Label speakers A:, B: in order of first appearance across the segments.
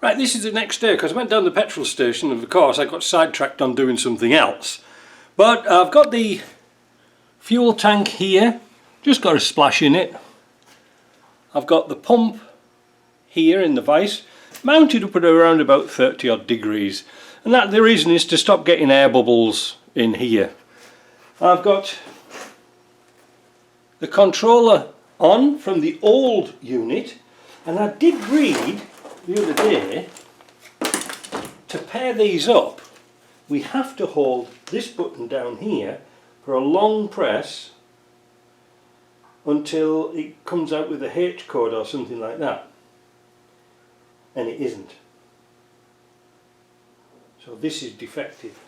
A: Right, this is the next day because I went down the petrol station and of course I got sidetracked on doing something else. But I've got the fuel tank here, just got a splash in it. I've got the pump here in the vise, mounted up at around about 30 odd degrees. And that the reason is to stop getting air bubbles in here. I've got the controller on from the old unit, and I did read the other day to pair these up we have to hold this button down here for a long press until it comes out with a H code or something like that, and it isn't. So this is defective.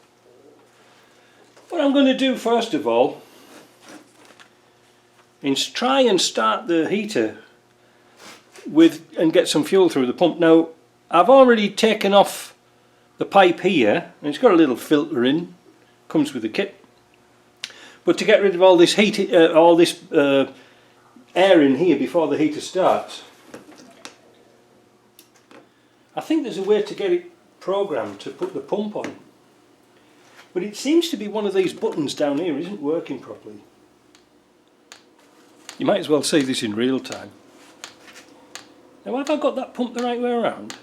A: What I'm going to do first of all is try and start the heater and get some fuel through the pump. Now I've already taken off the pipe here, and it's got a little filter in, comes with the kit. But to get rid of all this heat, air in here before the heater starts, I think there's a way to get it programmed to put the pump on. But it seems to be one of these buttons down here isn't working properly. You might as well see this in real time. Now have I got that pump the right way around?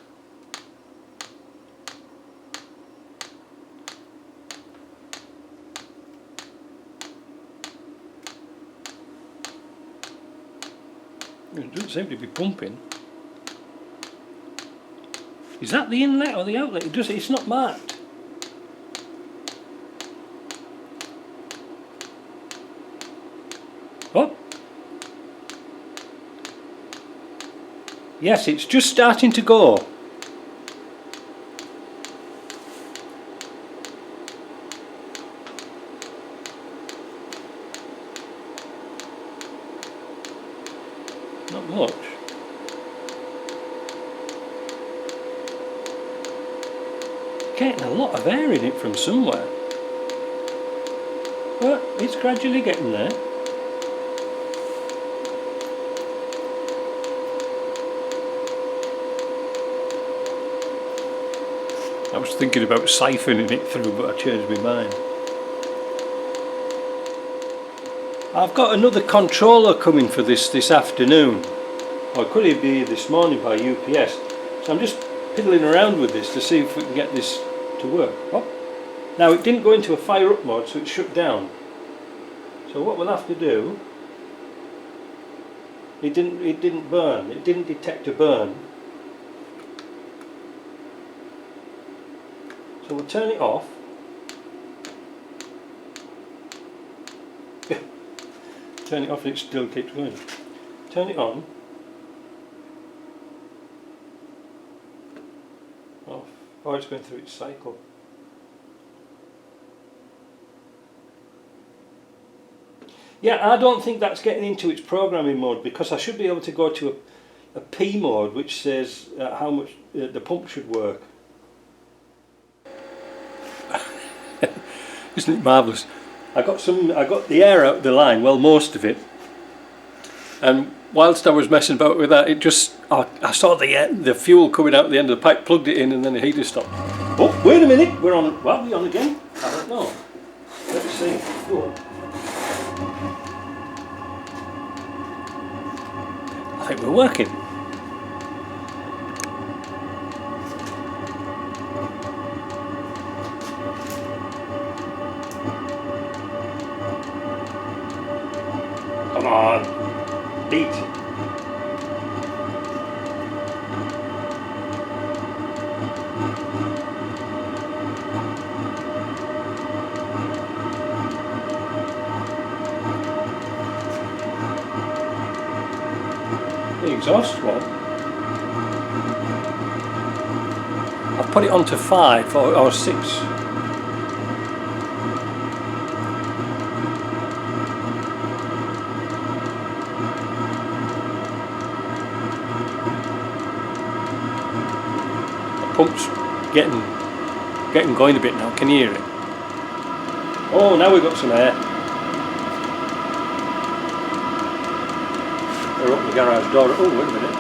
A: It doesn't seem to be pumping. Is that the inlet or the outlet? It's not marked. Oh! Yes, it's just starting to go. Not much. Getting a lot of air in it from somewhere. But it's gradually getting there. I was thinking about siphoning it through, but I changed my mind. I've got another controller coming for this afternoon, or could it be this morning by UPS? So I'm just piddling around with this to see if we can get this to work. Oh. Now it didn't go into a fire up mode, so it shut down. So what we'll have to do, it didn't burn, it didn't detect a burn. So we'll turn it off. Turn it off and it still keeps going. Turn it on. Off. Oh, it's going through its cycle. Yeah, I don't think that's getting into its programming mode, because I should be able to go to a P mode which says how much the pump should work. Isn't it marvellous? I got the air out of the line, well, most of it, and whilst I was messing about with that, I saw the fuel coming out the end of the pipe, plugged it in, and then the heater stopped. Oh, wait a minute, we're on. Well, are we on again? I don't know. Let's see. Go on. I think we're working. Come on, beat. The exhaust one. I've put it onto 5 or 6. Pump's getting going a bit now. Can you hear it? Oh, now we've got some air. Better open the garage door. Oh, wait a minute.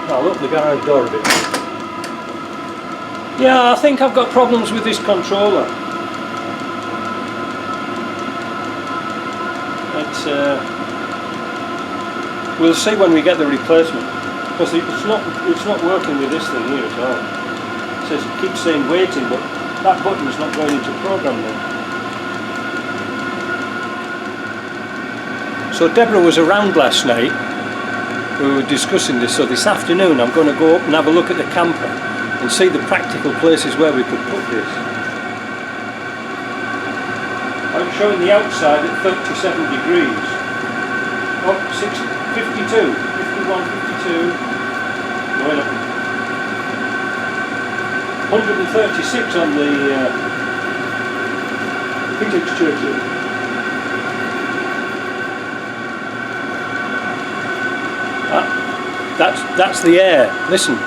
A: I'll open the garage door a bit. Yeah, I think I've got problems with this controller. We'll see when we get the replacement, because it's not working with this thing here at all. It says, it keeps saying waiting, but that button's not going into program then. So Deborah was around last night. We were discussing this, so this afternoon I'm going to go up and have a look at the camper and see the practical places where we could put this. I'm showing the outside at 37 degrees. Oh, 52, 51, 52. Going up. 136 on the heat exchanger. That's the air. Listen.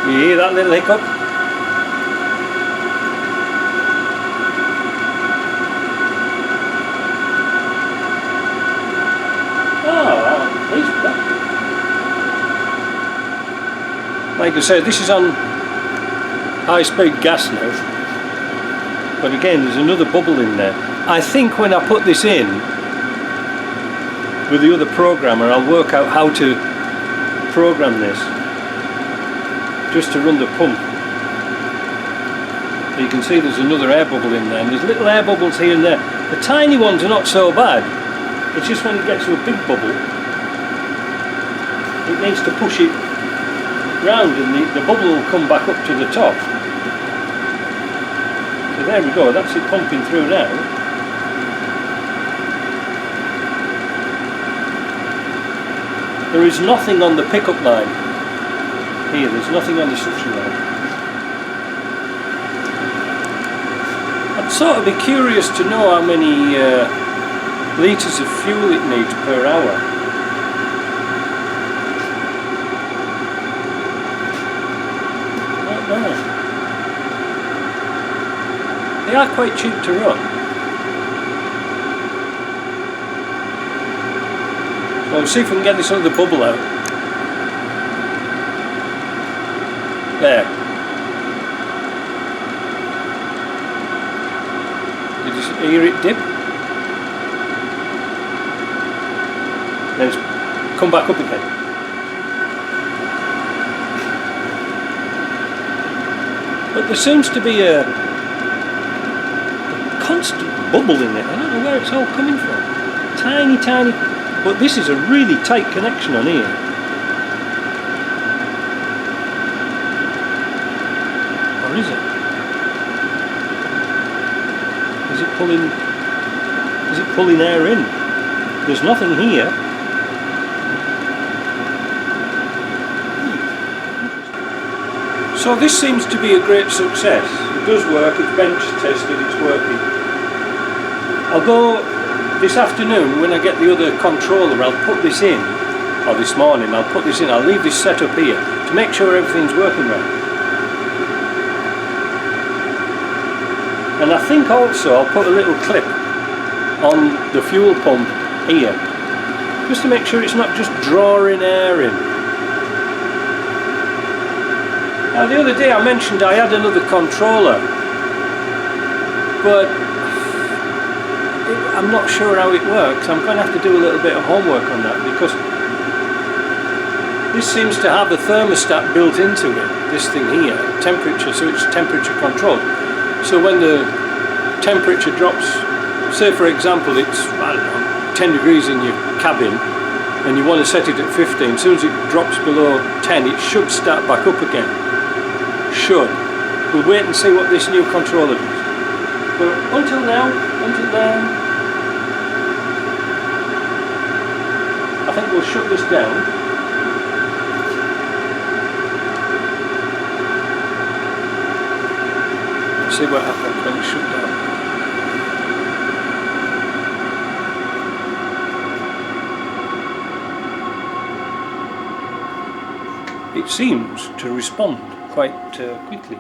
A: You hear that little hiccup? Like I said, this is on high-speed gas now, but again there's another bubble in there. I think when I put this in with the other programmer, I'll work out how to program this just to run the pump. So you can see there's another air bubble in there, and there's little air bubbles here and there. The tiny ones are not so bad. It's just when it gets to a big bubble, it needs to push it round and the bubble will come back up to the top. So there we go, that's it pumping through now. There is nothing on the pickup line here, there's nothing on the suction line. I'd sort of be curious to know how many litres of fuel it needs per hour. They are quite cheap to run. So we'll see if we can get this other bubble out. There. Did you hear it dip? Then it's come back up again. But there seems to be a constant bubble in it. I don't know where it's all coming from. Tiny, tiny. But this is a really tight connection on here. Or is it? Is it pulling air in? There's nothing here. So this seems to be a great success. It does work, it's bench tested, it's working. I'll go this afternoon when I get the other controller, I'll put this in, or this morning I'll put this in, I'll leave this set up here to make sure everything's working right. And I think also I'll put a little clip on the fuel pump here, just to make sure it's not just drawing air in. Now the other day I mentioned I had another controller, but I'm not sure how it works. I'm going to have to do a little bit of homework on that, because this seems to have a thermostat built into it, this thing here, temperature, so it's temperature controlled. So when the temperature drops, say for example it's, I don't know, 10 degrees in your cabin and you want to set it at 15, as soon as it drops below 10 it should start back up again. Should. We'll wait and see what this new controller does. But until now, I think we'll shut this down. Let's see what happens when it's shut down. It seems to respond quite quickly.